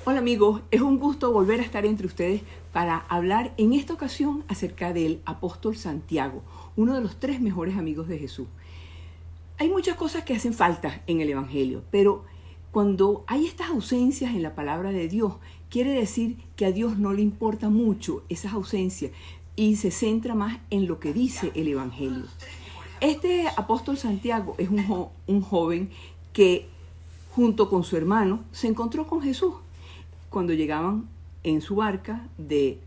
Hola amigos, es un gusto volver a estar entre ustedes para hablar en esta ocasión acerca del apóstol Santiago, uno de los 3 mejores amigos de Jesús. Hay muchas cosas que hacen falta en el Evangelio, pero cuando hay estas ausencias en la palabra de Dios, quiere decir que a Dios no le importa mucho esas ausencias y se centra más en lo que dice el Evangelio. Este apóstol Santiago es un joven que junto con su hermano se encontró con Jesús cuando llegaban en su barca de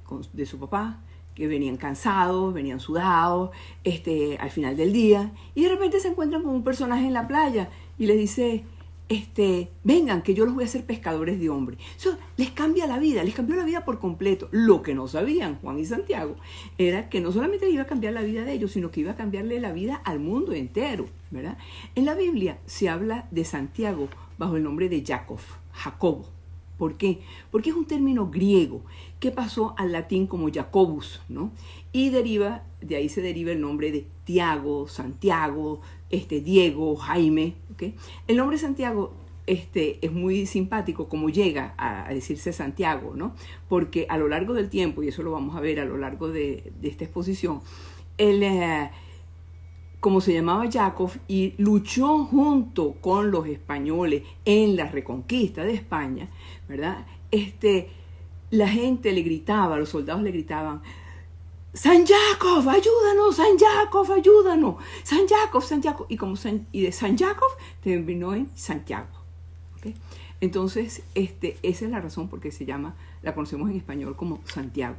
su papá, que venían cansados, venían sudados, al final del día, y de repente se encuentran con un personaje en la playa y les dice, vengan, que yo los voy a hacer pescadores de hombres. Eso les cambia la vida, les cambió la vida por completo. Lo que no sabían Juan y Santiago era que no solamente iba a cambiar la vida de ellos, sino que iba a cambiarle la vida al mundo entero, ¿verdad? En la Biblia se habla de Santiago bajo el nombre de Jacobo. ¿Por qué? Porque es un término griego que pasó al latín como Jacobus, ¿no? Y de ahí se deriva el nombre de Tiago, Santiago, Diego, Jaime, ¿okay? El nombre Santiago es muy simpático como llega a decirse Santiago, ¿no? Porque a lo largo del tiempo, y eso lo vamos a ver a lo largo de esta exposición, como se llamaba Jacob y luchó junto con los españoles en la reconquista de España, ¿verdad? La gente le gritaba, los soldados le gritaban, San Jacob, ayúdanos, San Jacob, ayúdanos, San Jacob, San Jacob. Y de San Jacob terminó en Santiago. ¿Okay? Entonces, esa es la razón por qué la conocemos en español como Santiago.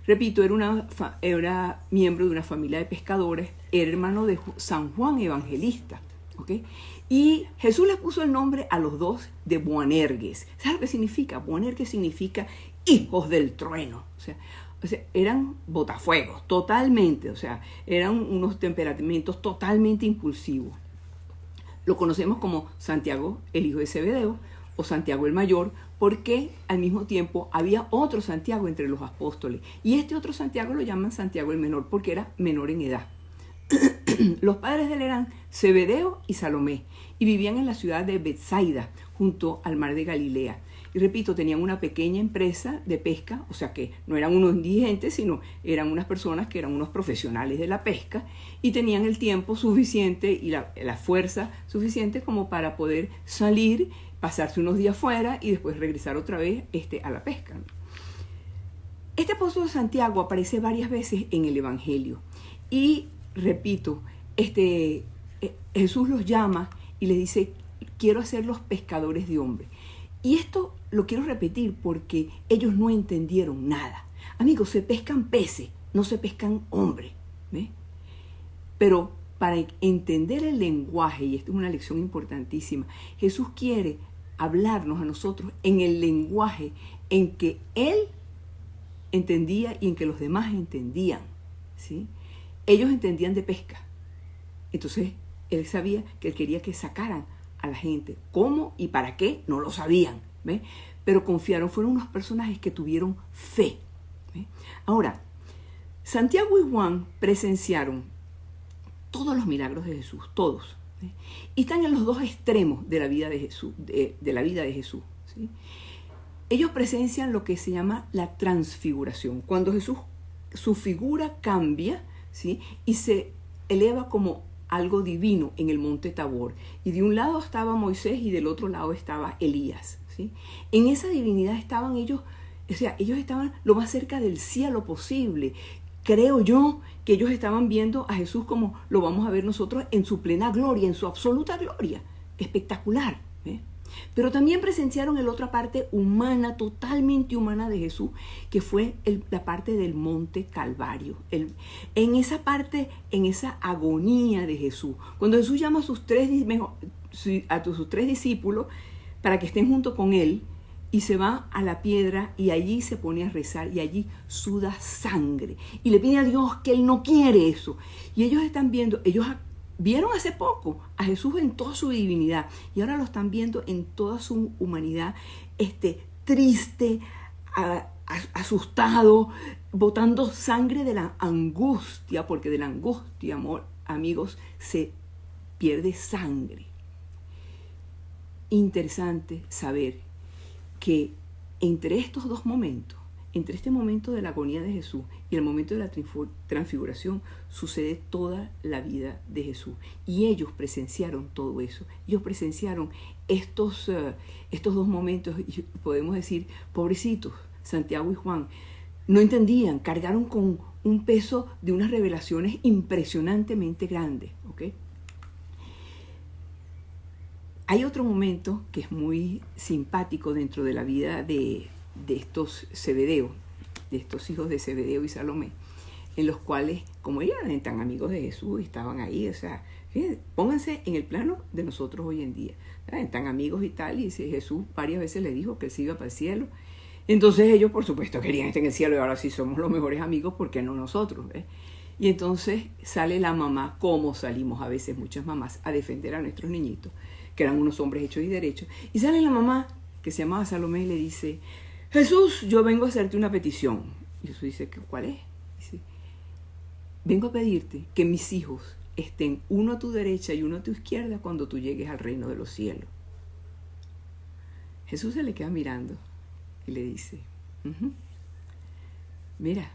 Repito, era miembro de una familia de pescadores, era hermano de San Juan Evangelista, ¿okay? Y Jesús les puso el nombre a los dos de Boanerges. ¿Sabes lo que significa? Boanerges significa hijos del trueno. O sea, eran botafuegos, totalmente. O sea, eran unos temperamentos totalmente impulsivos. Lo conocemos como Santiago, el hijo de Zebedeo, o Santiago el mayor, porque al mismo tiempo había otro Santiago entre los apóstoles. Y este otro Santiago lo llaman Santiago el menor, porque era menor en edad. Los padres de él eran Zebedeo y Salomé, y vivían en la ciudad de Betsaida, junto al mar de Galilea. Y repito, tenían una pequeña empresa de pesca, o sea que no eran unos indigentes, sino eran unas personas que eran unos profesionales de la pesca, y tenían el tiempo suficiente y la fuerza suficiente como para poder salir, pasarse unos días fuera y después regresar otra vez a la pesca. Este apóstol Santiago aparece varias veces en el Evangelio y, repito, Jesús los llama y les dice, quiero hacerlos pescadores de hombres. Y esto lo quiero repetir porque ellos no entendieron nada. Amigos, se pescan peces, no se pescan hombres, ¿ves? Pero para entender el lenguaje, y esta es una lección importantísima, Jesús quiere hablarnos a nosotros en el lenguaje en que Él entendía y en que los demás entendían, ¿sí? Ellos entendían de pesca. Entonces, Él sabía que Él quería que sacaran a la gente. ¿Cómo y para qué? No lo sabían, ¿ves? Pero confiaron, fueron unos personajes que tuvieron fe, ¿ves? Ahora, Santiago y Juan presenciaron todos los milagros de Jesús, todos. ¿Sí? Y están en los dos extremos de la vida de Jesús, de la vida de Jesús. ¿Sí? Ellos presencian lo que se llama la transfiguración, cuando Jesús, su figura cambia, ¿sí? Y se eleva como algo divino en el monte Tabor. Y de un lado estaba Moisés y del otro lado estaba Elías. ¿Sí? En esa divinidad estaban ellos, o sea, ellos estaban lo más cerca del cielo posible. Creo yo que ellos estaban viendo a Jesús como lo vamos a ver nosotros en su plena gloria, en su absoluta gloria. Espectacular. ¿Eh? Pero también presenciaron la otra parte humana, totalmente humana de Jesús, que fue la parte del monte Calvario. En esa parte, en esa agonía de Jesús. Cuando Jesús llama a sus tres discípulos para que estén junto con él, y se va a la piedra y allí se pone a rezar y allí suda sangre. Y le pide a Dios que Él no quiere eso. Y ellos están viendo, ellos vieron hace poco a Jesús en toda su divinidad y ahora lo están viendo en toda su humanidad, triste, asustado, botando sangre de la angustia, porque de la angustia, amigos, se pierde sangre. Interesante saber que entre estos dos momentos, entre este momento de la agonía de Jesús y el momento de la transfiguración, sucede toda la vida de Jesús. Y ellos presenciaron todo eso. Ellos presenciaron estos dos momentos, y podemos decir, pobrecitos, Santiago y Juan, no entendían, cargaron con un peso de unas revelaciones impresionantemente grandes, ¿ok? Hay otro momento que es muy simpático dentro de la vida de estos Zebedeos, de estos hijos de Zebedeo y Salomé, en los cuales, como ellos eran tan amigos de Jesús y estaban ahí, o sea, fíjense, pónganse en el plano de nosotros hoy en día, eran tan amigos y tal, y Jesús varias veces les dijo que él se iba para el cielo. Entonces ellos, por supuesto, querían estar en el cielo, y ahora sí somos los mejores amigos, ¿por qué no nosotros? Y entonces sale la mamá, como salimos a veces muchas mamás, a defender a nuestros niñitos, que eran unos hombres hechos y derechos. Y sale la mamá, que se llamaba Salomé, y le dice: Jesús, yo vengo a hacerte una petición. Y Jesús dice: ¿cuál es? Dice: vengo a pedirte que mis hijos estén uno a tu derecha y uno a tu izquierda cuando tú llegues al reino de los cielos. Jesús se le queda mirando y le dice: mira,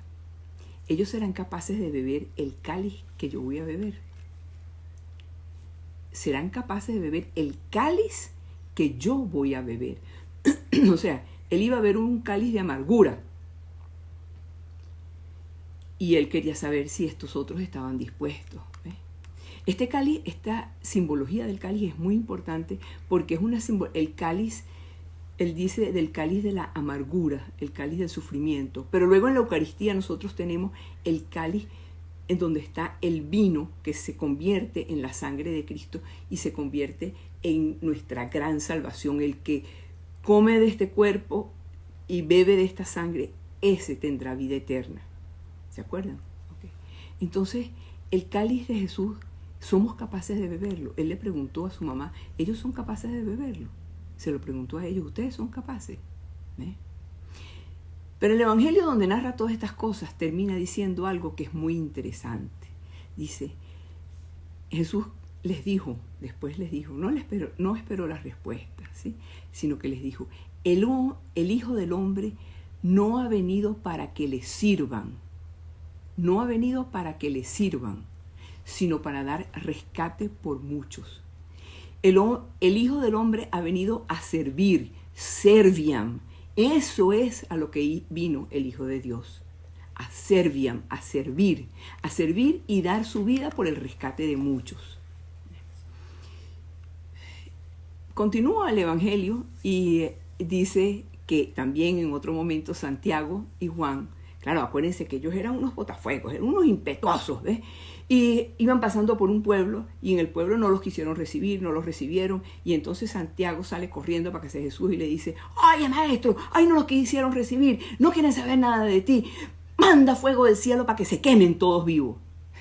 ellos serán capaces de beber el cáliz que yo voy a beber. Serán capaces de beber el cáliz que yo voy a beber. O sea, él iba a beber un cáliz de amargura. Y él quería saber si estos otros estaban dispuestos. Este cáliz, esta simbología del cáliz es muy importante porque es el cáliz, él dice del cáliz de la amargura, el cáliz del sufrimiento. Pero luego en la Eucaristía nosotros tenemos el cáliz en donde está el vino que se convierte en la sangre de Cristo y se convierte en nuestra gran salvación. El que come de este cuerpo y bebe de esta sangre, ese tendrá vida eterna. ¿Se acuerdan? Okay. Entonces, el cáliz de Jesús, somos capaces de beberlo. Él le preguntó a su mamá: ¿ellos son capaces de beberlo? Se lo preguntó a ellos: ¿ustedes son capaces? Pero el Evangelio, donde narra todas estas cosas, termina diciendo algo que es muy interesante. Dice, Jesús después les dijo, no esperó la respuesta, ¿sí? Sino que les dijo: el Hijo del Hombre no ha venido para que le sirvan, sino para dar rescate por muchos. El Hijo del Hombre ha venido a servir, serviam. Eso es a lo que vino el Hijo de Dios, a serviam, a servir y dar su vida por el rescate de muchos. Continúa el Evangelio y dice que también en otro momento Santiago y Juan, claro, acuérdense que ellos eran unos botafuegos, eran unos impetuosos, ¿ves? Y iban pasando por un pueblo y en el pueblo no los quisieron recibir, no los recibieron, y entonces Santiago sale corriendo para que sea Jesús y le dice: ¡ay, maestro! ¡Ay, no los quisieron recibir! ¡No quieren saber nada de ti! ¡Manda fuego del cielo para que se quemen todos vivos!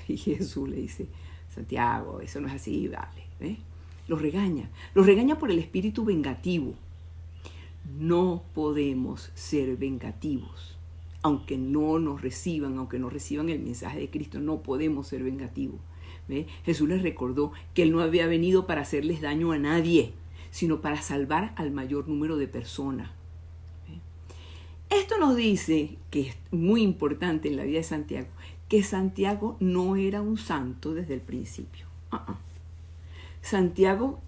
Y Jesús le dice: Santiago, eso no es así, vale, ¿ves? Los regaña por el espíritu vengativo. No podemos ser vengativos. Aunque no nos reciban, aunque no reciban el mensaje de Cristo, no podemos ser vengativos. ¿Ve? Jesús les recordó que Él no había venido para hacerles daño a nadie, sino para salvar al mayor número de personas. ¿Ve? Esto nos dice, que es muy importante en la vida de Santiago, que Santiago no era un santo desde el principio. Santiago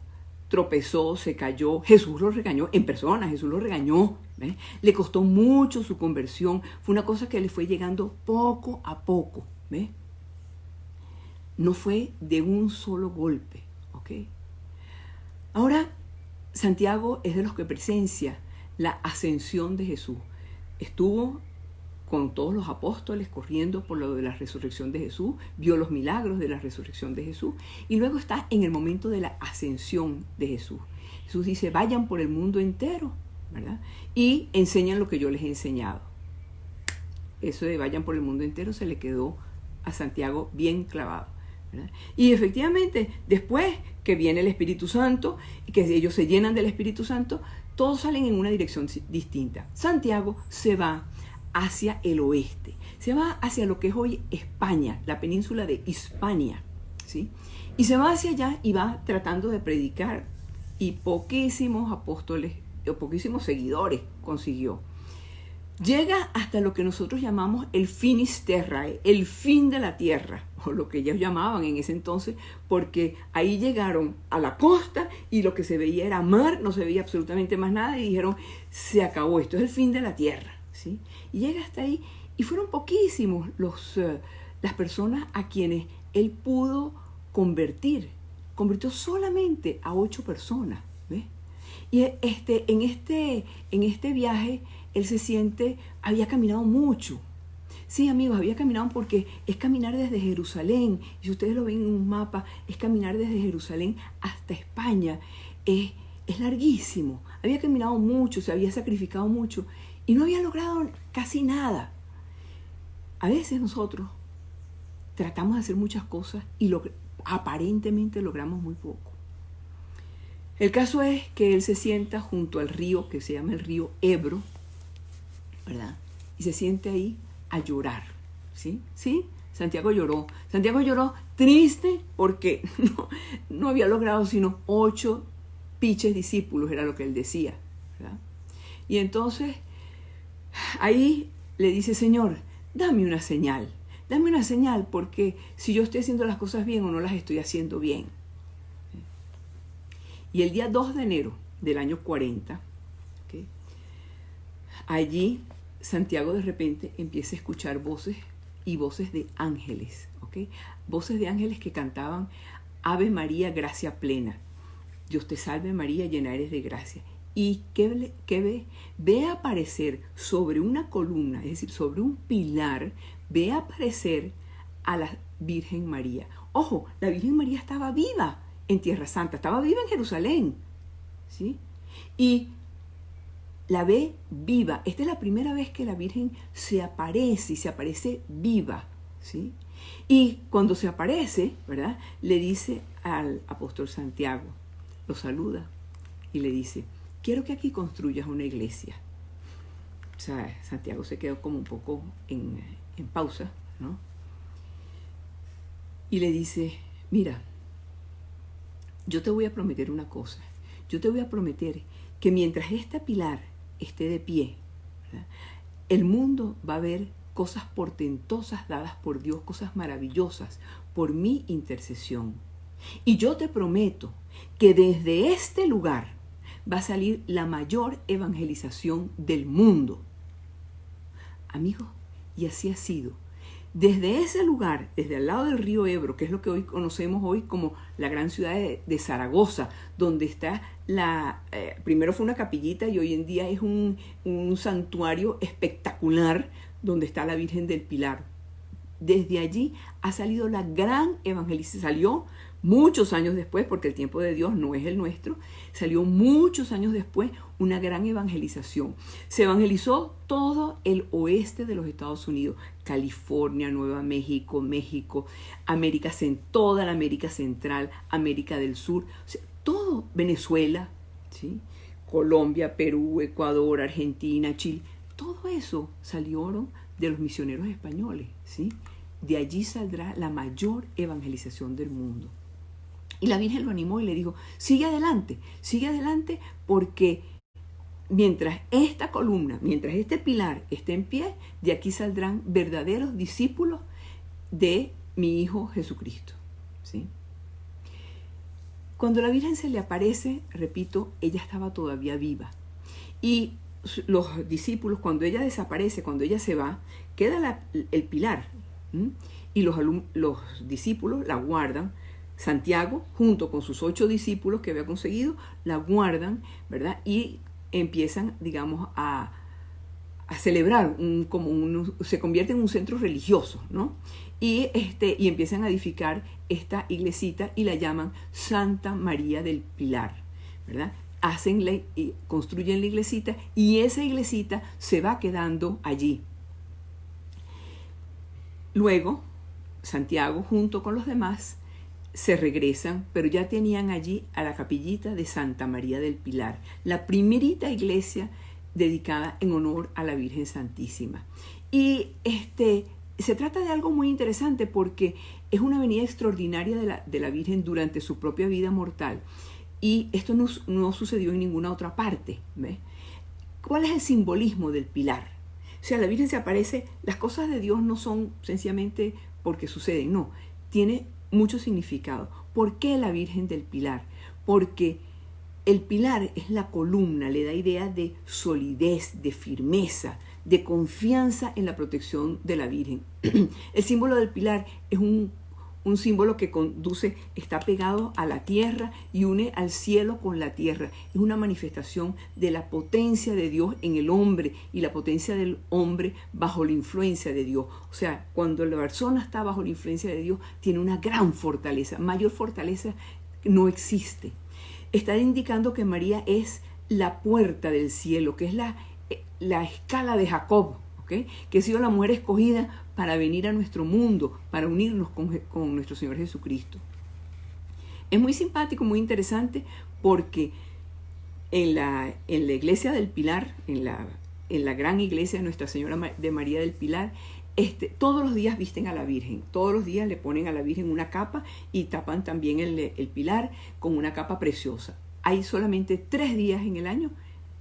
tropezó, se cayó, Jesús lo regañó en persona, Jesús lo regañó. ¿Ve? Le costó mucho su conversión, fue una cosa que le fue llegando poco a poco, ¿ve? No fue de un solo golpe, ¿ok? Ahora, Santiago es de los que presencia la ascensión de Jesús. Estuvo con todos los apóstoles corriendo por lo de la resurrección de Jesús, vio los milagros de la resurrección de Jesús y luego está en el momento de la ascensión de Jesús. Jesús dice: vayan por el mundo entero, ¿verdad? Y enseñan lo que yo les he enseñado. Eso de vayan por el mundo entero se le quedó a Santiago bien clavado, ¿verdad? Y efectivamente, después que viene el Espíritu Santo y que ellos se llenan del Espíritu Santo, todos salen en una dirección distinta. Santiago se va hacia el oeste, se va hacia lo que es hoy España, la península de Hispania, ¿sí? Y se va hacia allá y va tratando de predicar, y poquísimos apóstoles poquísimos seguidores consiguió. Llega hasta lo que nosotros llamamos el finis terrae, el fin de la tierra, o lo que ellos llamaban en ese entonces, porque ahí llegaron a la costa y lo que se veía era mar, no se veía absolutamente más nada, y dijeron, se acabó, esto es el fin de la tierra, ¿sí? Y llega hasta ahí, y fueron poquísimos las personas a quienes él pudo convertir. Convirtió solamente a 8 personas, ¿ves? Y en este viaje él se siente, había caminado mucho. Sí, amigos, había caminado porque es caminar desde Jerusalén. Y si ustedes lo ven en un mapa, es caminar desde Jerusalén hasta España. Es larguísimo. Había caminado mucho, se había sacrificado mucho y no había logrado casi nada. A veces nosotros tratamos de hacer muchas cosas y aparentemente logramos muy poco. El caso es que él se sienta junto al río que se llama el río Ebro, ¿verdad? Y se siente ahí a llorar, ¿sí? ¿Sí? Santiago lloró. Santiago lloró triste porque no había logrado sino 8 piches discípulos, era lo que él decía, ¿verdad? Y entonces ahí le dice, Señor, dame una señal porque si yo estoy haciendo las cosas bien o no las estoy haciendo bien. Y el día 2 de enero del año 40, ¿okay? Allí Santiago de repente empieza a escuchar voces de ángeles, ¿okay? Voces de ángeles que cantaban Ave María, gracia plena. Dios te salve María, llena eres de gracia. Y ¿qué ve? Ve aparecer sobre una columna, es decir, sobre un pilar, ve aparecer a la Virgen María. Ojo, la Virgen María estaba viva en Tierra Santa, estaba viva en Jerusalén, ¿sí? Y la ve viva. Esta es la primera vez que la Virgen se aparece, y se aparece viva, ¿sí? Y cuando se aparece, ¿verdad? Le dice al apóstol Santiago, lo saluda y le dice, quiero que aquí construyas una iglesia. O sea, Santiago se quedó como un poco en pausa, ¿no? Y le dice, mira, yo te voy a prometer una cosa. Yo te voy a prometer que mientras este pilar esté de pie, ¿verdad? El mundo va a ver cosas portentosas dadas por Dios, cosas maravillosas por mi intercesión. Y yo te prometo que desde este lugar va a salir la mayor evangelización del mundo. Amigos, y así ha sido. Desde ese lugar, desde al lado del río Ebro, que es lo que hoy conocemos hoy como la gran ciudad de Zaragoza, donde está primero fue una capillita y hoy en día es un santuario espectacular donde está la Virgen del Pilar. Desde allí ha salido la gran evangelización. Salió muchos años después, porque el tiempo de Dios no es el nuestro, salió muchos años después una gran evangelización. Se evangelizó todo el oeste de los Estados Unidos, California, Nueva México, toda la América Central, América del Sur, o sea, todo Venezuela, ¿sí? Colombia, Perú, Ecuador, Argentina, Chile, todo eso salieron de los misioneros españoles, ¿sí? De allí saldrá la mayor evangelización del mundo. Y la Virgen lo animó y le dijo, sigue adelante porque mientras esta columna, mientras este pilar esté en pie, de aquí saldrán verdaderos discípulos de mi Hijo Jesucristo, ¿sí? Cuando la Virgen se le aparece, repito, ella estaba todavía viva. Y los discípulos, cuando ella desaparece, cuando ella se va, queda el pilar, ¿sí? Y los discípulos la guardan. Santiago, junto con sus 8 discípulos que había conseguido, la guardan, ¿verdad? Y empiezan, digamos, a celebrar, se convierte en un centro religioso, ¿no? Y empiezan a edificar esta iglesita y la llaman Santa María del Pilar, ¿verdad? Construyen la iglesita y esa iglesita se va quedando allí. Luego, Santiago, junto con los demás, se regresan, pero ya tenían allí a la capillita de Santa María del Pilar, la primerita iglesia dedicada en honor a la Virgen Santísima. Y se trata de algo muy interesante porque es una venida extraordinaria de la Virgen durante su propia vida mortal. Y esto no sucedió en ninguna otra parte. ¿Ves? ¿Cuál es el simbolismo del pilar? O sea, la Virgen se aparece, las cosas de Dios no son sencillamente porque suceden, no, tiene mucho significado. ¿Por qué la Virgen del Pilar? Porque el pilar es la columna, le da idea de solidez, de firmeza, de confianza en la protección de la Virgen. El símbolo del pilar es un símbolo que conduce, está pegado a la tierra y une al cielo con la tierra. Es una manifestación de la potencia de Dios en el hombre y la potencia del hombre bajo la influencia de Dios. O sea, cuando la persona está bajo la influencia de Dios, tiene una gran fortaleza. Mayor fortaleza no existe. Está indicando que María es la puerta del cielo, que es la escala de Jacob, ¿okay? Que ha sido la mujer escogida para venir a nuestro mundo, para unirnos con nuestro Señor Jesucristo. Es muy simpático, muy interesante, porque en la iglesia del Pilar, en la gran iglesia de Nuestra Señora de María del Pilar, todos los días visten a la Virgen, todos los días le ponen a la Virgen una capa y tapan también el pilar con una capa preciosa. Hay solamente 3 días en el año,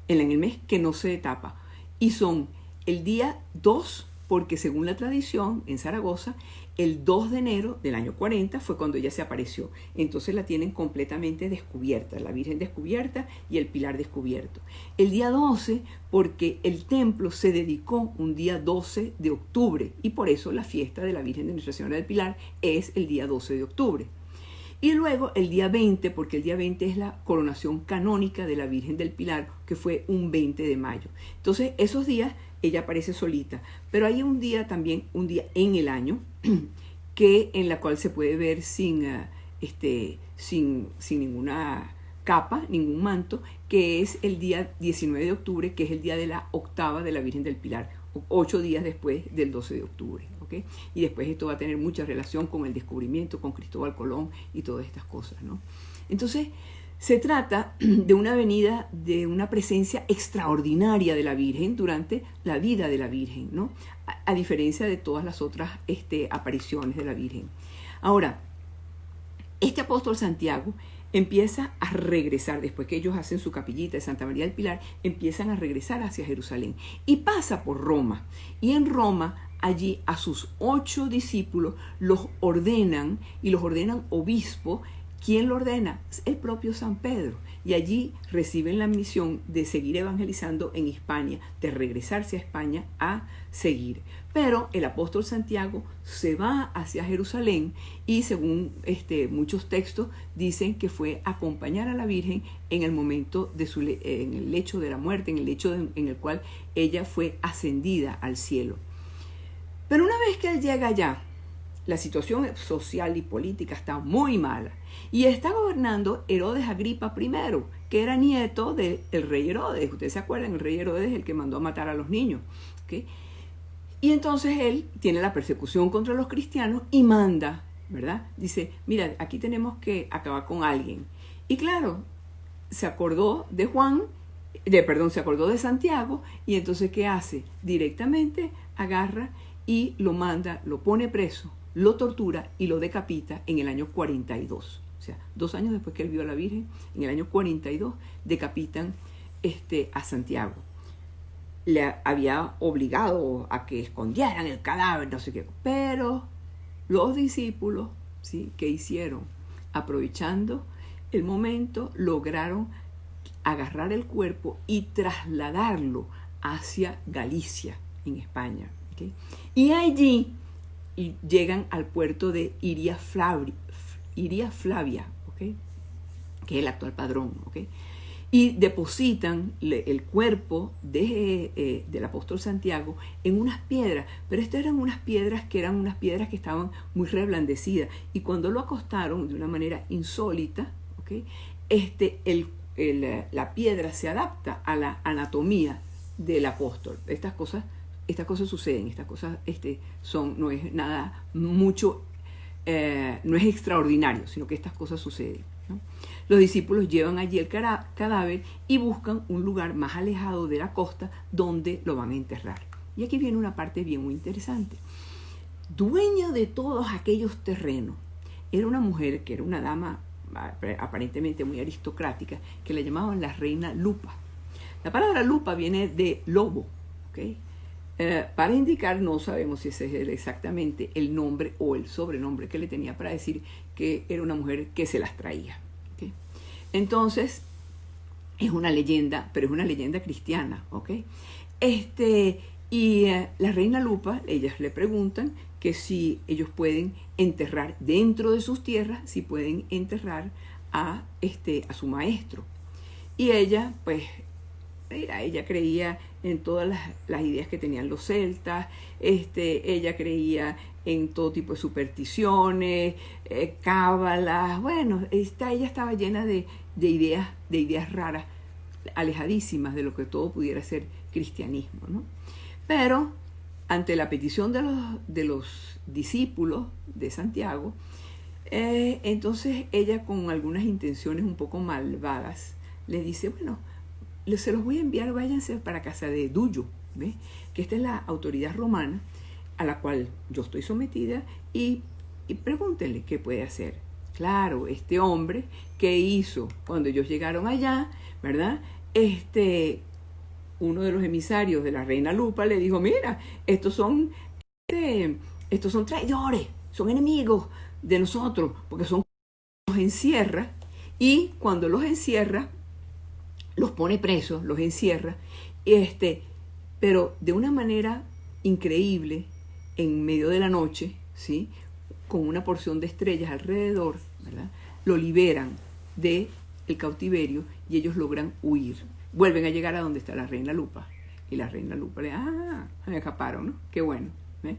en el mes, que no se tapa, y son el día 2, porque según la tradición en Zaragoza, el 2 de enero del año 40 fue cuando ella se apareció. Entonces la tienen completamente descubierta, la Virgen descubierta y el pilar descubierto. El día 12, porque el templo se dedicó un día 12 de octubre y por eso la fiesta de la Virgen de Nuestra Señora del Pilar es el día 12 de octubre. Y luego el día 20, porque el día 20 es la coronación canónica de la Virgen del Pilar, que fue un 20 de mayo. Entonces esos días ella aparece solita, pero hay un día también, un día en el año, en la cual se puede ver sin ninguna capa, ningún manto, que es el día 19 de octubre, que es el día de la octava de la Virgen del Pilar, 8 días después del 12 de octubre. ¿Okay? Y después esto va a tener mucha relación con el descubrimiento, con Cristóbal Colón y todas estas cosas, ¿no? Entonces, se trata de una venida, de una presencia extraordinaria de la Virgen durante la vida de la Virgen, ¿no? A diferencia de todas las otras apariciones de la Virgen. Ahora, este apóstol Santiago empieza a regresar, después que ellos hacen su capillita de Santa María del Pilar, empiezan a regresar hacia Jerusalén y pasa por Roma. Y en Roma, allí a sus 8 discípulos los ordenan y los ordenan obispo. ¿Quién lo ordena? El propio San Pedro. Y allí reciben la misión de seguir evangelizando en Hispania, de regresarse a España a seguir. Pero el apóstol Santiago se va hacia Jerusalén y según muchos textos dicen que fue a acompañar a la Virgen en el momento en el lecho de la muerte, en el lecho en el cual ella fue ascendida al cielo. Pero una vez que él llega allá, la situación social y política está muy mala. Y está gobernando Herodes Agripa I, que era nieto del rey Herodes. Ustedes se acuerdan, el rey Herodes es el que mandó a matar a los niños. ¿Okay? Y entonces él tiene la persecución contra los cristianos y manda, ¿verdad? Dice, mira, aquí tenemos que acabar con alguien. Y claro, se acordó de se acordó de Santiago, y entonces ¿qué hace? Directamente agarra y lo manda, lo pone preso, lo tortura y lo decapita en el año 42. O sea, 2 años después que él vio a la Virgen, en el año 42 decapitan a Santiago. Le había obligado a que escondieran el cadáver, no sé qué. Pero los discípulos, ¿sí?, ¿qué hicieron? Aprovechando el momento, lograron agarrar el cuerpo y trasladarlo hacia Galicia, en España. ¿Okay? Y allí llegan al puerto de Iria Flavia, ¿okay?, que es el actual Padrón, ¿okay? Y depositan el cuerpo del apóstol Santiago en unas piedras, pero estas eran unas piedras que estaban muy reblandecidas, y cuando lo acostaron de una manera insólita, ¿okay?, la piedra se adapta a la anatomía del apóstol. Estas cosas suceden, estas cosas no es nada mucho, no es extraordinario, sino que estas cosas suceden, ¿no? Los discípulos llevan allí el cadáver y buscan un lugar más alejado de la costa donde lo van a enterrar. Y aquí viene una parte bien muy interesante. Dueña de todos aquellos terrenos era una mujer que era una dama aparentemente muy aristocrática, que la llamaban la reina Lupa. La palabra lupa viene de lobo, ¿ok? Para indicar, no sabemos si ese es exactamente el nombre o el sobrenombre que le tenía para decir que era una mujer que se las traía, ¿ok? Entonces, es una leyenda, pero es una leyenda cristiana, ¿ok? La reina Lupa, ellas le preguntan que si ellos pueden enterrar dentro de sus tierras, si pueden enterrar a su maestro. Y ella, pues, ella creía en todas las ideas que tenían los celtas, ella creía en todo tipo de supersticiones, cábalas, bueno, ella estaba llena de ideas raras, alejadísimas de lo que todo pudiera ser cristianismo, ¿no? Pero ante la petición de los discípulos de Santiago, entonces ella, con algunas intenciones un poco malvadas, le dice, bueno, se los voy a enviar, váyanse para casa de Duyo, ¿ves? Que esta es la autoridad romana a la cual yo estoy sometida, y pregúntenle qué puede hacer. Claro, este hombre, ¿qué hizo cuando ellos llegaron allá, verdad? Uno de los emisarios de la reina Lupa le dijo, mira, estos son traidores, son enemigos de nosotros, porque los encierra, y cuando los encierra, los pone presos, los encierra, pero de una manera increíble, en medio de la noche, ¿sí? Con una porción de estrellas alrededor, ¿verdad? Lo liberan del cautiverio y ellos logran huir. Vuelven a llegar a donde está la reina Lupa. Y la reina Lupa me escaparon, ¿no? Qué bueno, ¿eh?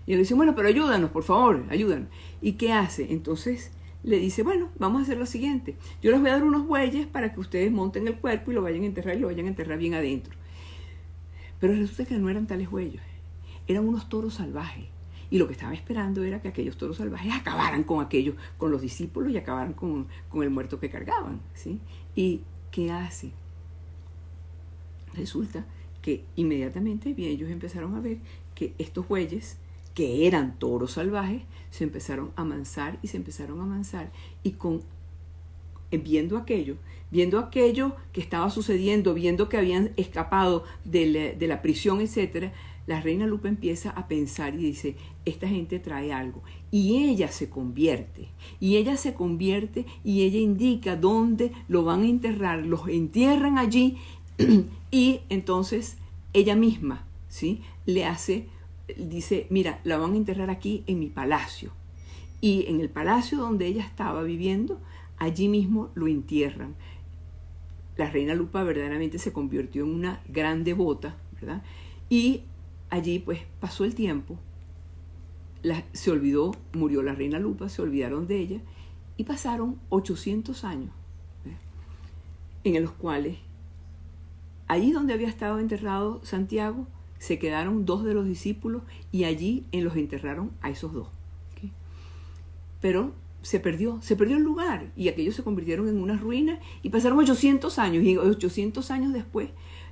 Y él dice, bueno, pero ayúdanos, por favor, ayúdanos. ¿Y qué hace? Entonces le dice, bueno, vamos a hacer lo siguiente. Yo les voy a dar unos bueyes para que ustedes monten el cuerpo y lo vayan a enterrar, y lo vayan a enterrar bien adentro. Pero resulta que no eran tales bueyes, eran unos toros salvajes. Y lo que estaba esperando era que aquellos toros salvajes acabaran con los discípulos, y acabaran con el muerto que cargaban, ¿sí? ¿Y qué hace? Resulta que inmediatamente ellos empezaron a ver que estos bueyes, que eran toros salvajes, se empezaron a amansar y se empezaron a amansar. Y viendo aquello que estaba sucediendo, viendo que habían escapado de la prisión, etc., la reina Lupa empieza a pensar y dice, esta gente trae algo. Y ella se convierte, y ella indica dónde lo van a enterrar, los entierran allí, y entonces ella misma, ¿sí? Dice, mira, la van a enterrar aquí en mi palacio. Y en el palacio donde ella estaba viviendo, allí mismo lo entierran. La reina Lupa verdaderamente se convirtió en una gran devota, ¿verdad? Y allí pues pasó el tiempo, se olvidó, murió la reina Lupa, se olvidaron de ella, y pasaron 800 años, ¿ves? En los cuales, allí donde había estado enterrado Santiago, se quedaron 2 de los discípulos, y allí los enterraron a esos 2. ¿Okay? Pero se perdió el lugar, y aquellos se convirtieron en una ruina, y pasaron 800 años, y 800 años después,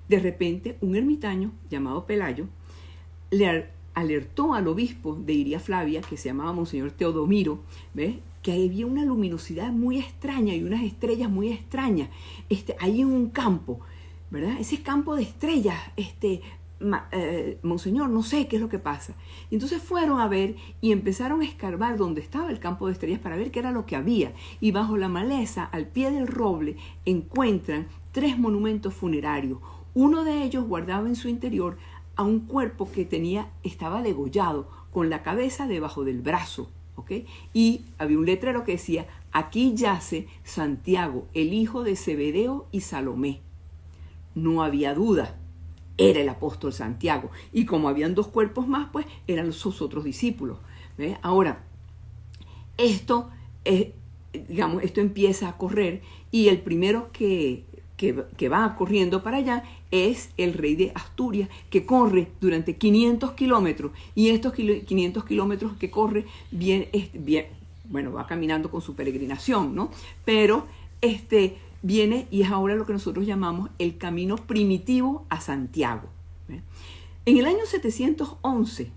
de repente, un ermitaño llamado Pelayo le alertó al obispo de Iria Flavia, que se llamaba Monseñor Teodomiro, ¿ves? Que había una luminosidad muy extraña y unas estrellas muy extrañas ahí en un campo, ¿verdad? Ese campo de estrellas, Monseñor, no sé qué es lo que pasa. Y entonces fueron a ver y empezaron a escarbar donde estaba el campo de estrellas para ver qué era lo que había. Y bajo la maleza, al pie del roble, encuentran 3 monumentos funerarios. Uno de ellos guardaba en su interior a un cuerpo que estaba degollado, con la cabeza debajo del brazo, ¿ok? Y había un letrero que decía, aquí yace Santiago, el hijo de Zebedeo y Salomé. No había duda, era el apóstol Santiago. Y como habían 2 cuerpos más, pues eran sus otros discípulos, ¿ves? Ahora, esto empieza a correr, y el primero que va corriendo para allá es el rey de Asturias, que corre durante 500 kilómetros, y estos 500 kilómetros que corre va caminando con su peregrinación, ¿no? Pero viene, y es ahora lo que nosotros llamamos el camino primitivo a Santiago, ¿eh? En el año 711,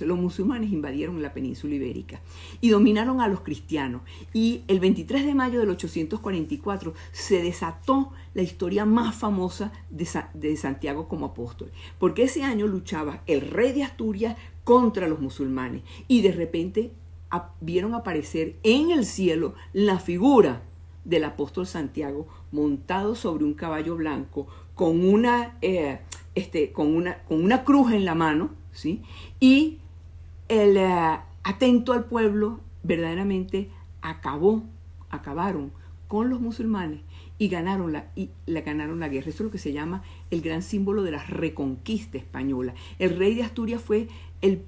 los musulmanes invadieron la península ibérica y dominaron a los cristianos. Y el 23 de mayo del 844 se desató la historia más famosa de Santiago como apóstol, porque ese año luchaba el rey de Asturias contra los musulmanes y de repente vieron aparecer en el cielo la figura del apóstol Santiago montado sobre un caballo blanco con una cruz en la mano, ¿sí? Y atento al pueblo, verdaderamente acabaron con los musulmanes y ganaron la guerra. Eso es lo que se llama el gran símbolo de la reconquista española. El rey de Asturias fue el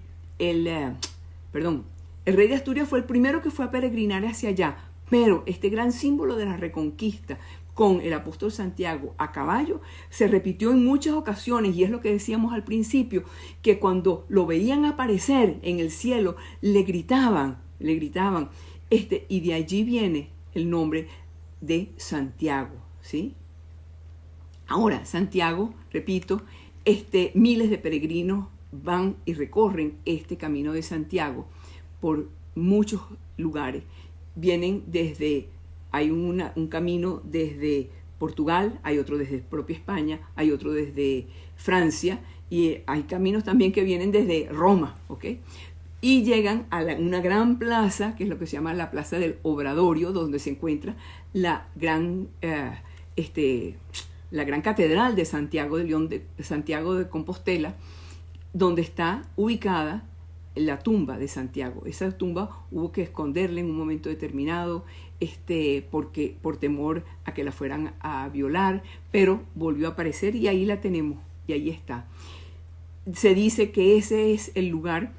rey de Asturias fue el primero que fue a peregrinar hacia allá, pero este gran símbolo de la reconquista con el apóstol Santiago a caballo se repitió en muchas ocasiones, y es lo que decíamos al principio, que cuando lo veían aparecer en el cielo le gritaban, y de allí viene el nombre de Santiago, ¿sí? Ahora, Santiago, repito, miles de peregrinos van y recorren este camino de Santiago por muchos lugares. Vienen hay un camino desde Portugal, hay otro desde propia España, hay otro desde Francia, y hay caminos también que vienen desde Roma, ¿ok? Y llegan a una gran plaza, que es lo que se llama la Plaza del Obradorio, donde se encuentra la gran catedral de Santiago de León, de Santiago de Compostela, donde está ubicada la tumba de Santiago. Esa tumba hubo que esconderla en un momento determinado, porque por temor a que la fueran a violar, pero volvió a aparecer y ahí la tenemos, y ahí está. Se dice que ese es el lugar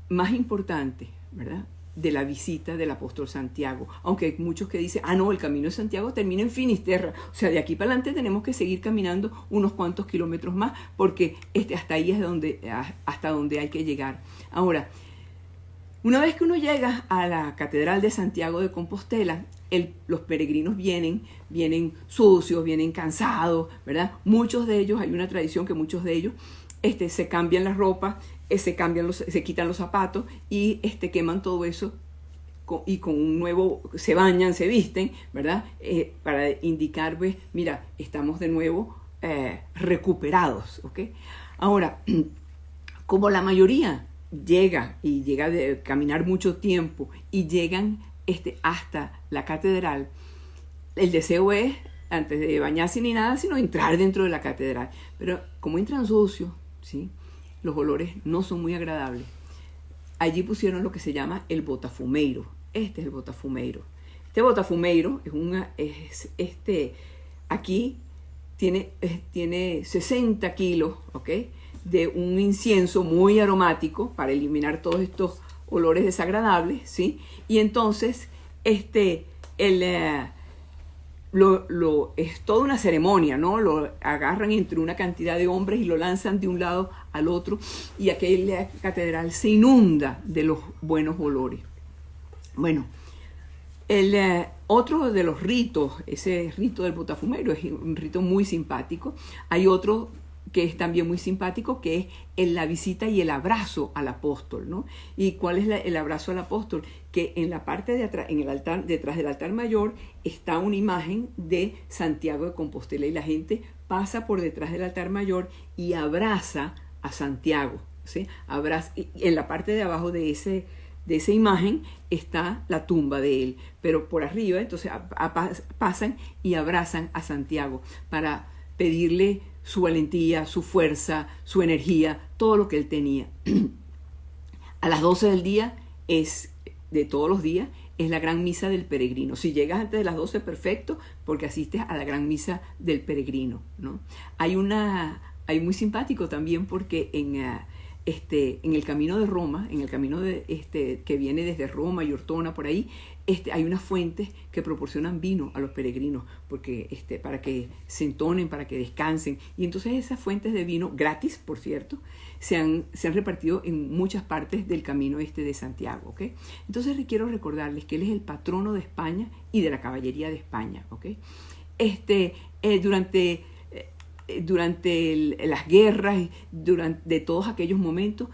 más importante, ¿verdad?, de la visita del apóstol Santiago, aunque hay muchos que dicen, no, el camino de Santiago termina en Finisterra, o sea, de aquí para adelante tenemos que seguir caminando unos cuantos kilómetros más, porque hasta ahí es hasta donde hay que llegar. Ahora, una vez que uno llega a la Catedral de Santiago de Compostela, los peregrinos vienen sucios, vienen cansados, ¿verdad? Muchos de ellos, hay una tradición que muchos de ellos se cambian la ropa, se quitan los zapatos y queman todo eso y con un nuevo, se bañan, se visten, ¿verdad? Para indicar, pues, mira, estamos de nuevo recuperados, ¿ok? Ahora, como la mayoría llega de caminar mucho tiempo y llegan hasta la catedral, el deseo es, antes de bañarse ni nada, sino entrar dentro de la catedral. Pero como entran sucios, ¿sí?, los olores no son muy agradables. Allí pusieron lo que se llama el botafumeiro. Este es el botafumeiro. Este botafumeiro aquí tiene 60 kilos, ¿ok?, de un incienso muy aromático para eliminar todos estos olores desagradables, ¿sí? Y entonces es toda una ceremonia, ¿no? Lo agarran entre una cantidad de hombres y lo lanzan de un lado al otro, y aquella catedral se inunda de los buenos olores. Bueno, otro de los ritos, ese rito del botafumeiro, es un rito muy simpático. Hay otro que es también muy simpático, que es la visita y el abrazo al apóstol, ¿no? ¿Y cuál es el abrazo al apóstol? Que en la parte de atrás, en el altar, detrás del altar mayor, está una imagen de Santiago de Compostela, y la gente pasa por detrás del altar mayor y abraza a Santiago, ¿sí? Y en la parte de abajo de esa imagen está la tumba de él, pero por arriba entonces pasan y abrazan a Santiago para pedirle su valentía, su fuerza, su energía, todo lo que él tenía. A las 12 del día de todos los días, es la gran misa del peregrino. Si llegas antes de las 12, perfecto, porque asistes a la gran misa del peregrino, ¿no? Hay muy simpático también, porque en el camino de Roma, en el camino que viene desde Roma y Ortona, por ahí, hay unas fuentes que proporcionan vino a los peregrinos, porque para que se entonen, para que descansen. Y entonces esas fuentes de vino, gratis, por cierto, se han repartido en muchas partes del camino de Santiago, ¿ok? Entonces quiero recordarles que él es el patrono de España y de la caballería de España, ¿ok? durante las guerras, durante todos aquellos momentos,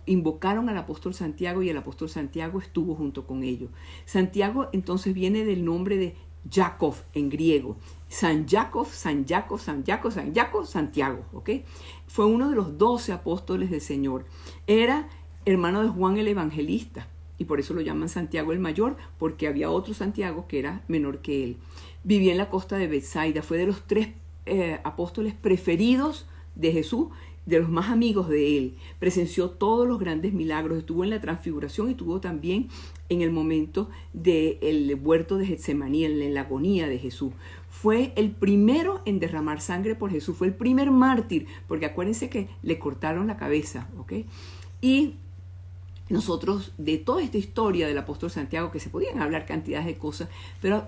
invocaron al apóstol Santiago y el apóstol Santiago estuvo junto con ellos. Santiago entonces viene del nombre de Jacob en griego. San Jacob, Santiago, ¿ok? Fue uno de los 12 apóstoles del Señor. Era hermano de Juan el Evangelista y por eso lo llaman Santiago el Mayor, porque había otro Santiago que era menor que él. Vivía en la costa de Betsaida, fue de los 3 apóstoles preferidos de Jesús, de los más amigos de él. Presenció todos los grandes milagros, estuvo en la transfiguración y estuvo también en el momento del huerto de Getsemaní, en la agonía de Jesús. Fue el primero en derramar sangre por Jesús, fue el primer mártir, porque acuérdense que le cortaron la cabeza, ¿ok? Y nosotros, de toda esta historia del apóstol Santiago, que se podían hablar cantidades de cosas, pero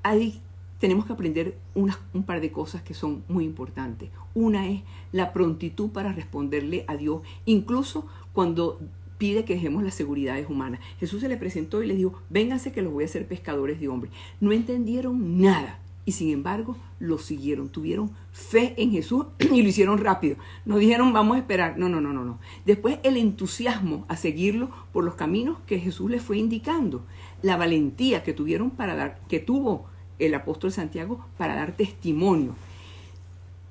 ahí tenemos que aprender un par de cosas que son muy importantes. Una es la prontitud para responderle a Dios, incluso cuando pide que dejemos las seguridades humanas. Jesús se le presentó y les dijo, vénganse que los voy a hacer pescadores de hombres. No entendieron nada y sin embargo lo siguieron, tuvieron fe en Jesús y lo hicieron rápido. No dijeron vamos a esperar, no. Después el entusiasmo a seguirlo por los caminos que Jesús les fue indicando, la valentía que tuvo el apóstol Santiago para dar testimonio.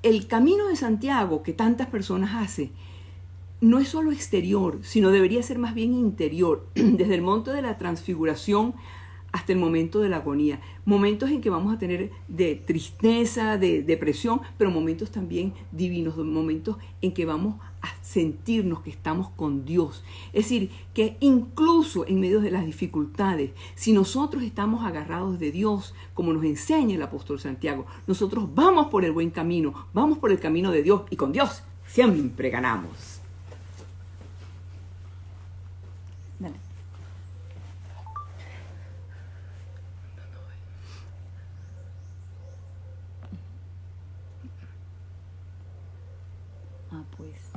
El camino de Santiago que tantas personas hacen no es solo exterior, sino debería ser más bien interior, desde el monte de la transfiguración hasta el momento de la agonía. Momentos en que vamos a tener de tristeza, de depresión, pero momentos también divinos, momentos en que vamos a sentirnos que estamos con Dios. Es decir, que incluso en medio de las dificultades, si nosotros estamos agarrados de Dios, como nos enseña el apóstol Santiago, nosotros vamos por el buen camino, vamos por el camino de Dios y con Dios siempre ganamos. Dale. Pues.